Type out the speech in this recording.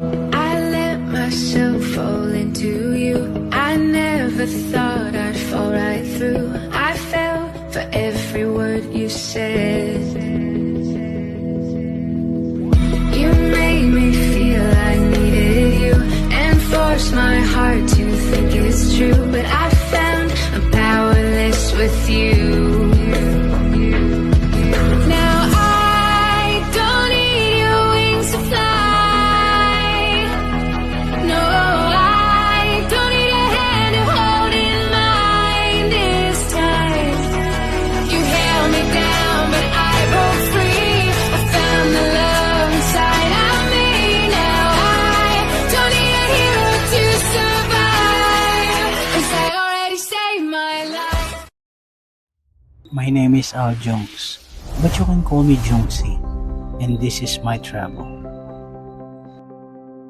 I let myself fall into you. I never thought I'd fall right through. I fell for every word you said. You made me feel I needed you and forced my heart to think it's true. But I found I'm powerless with you. My name is Al Junks, but you can call me Junksy, and this is my travel.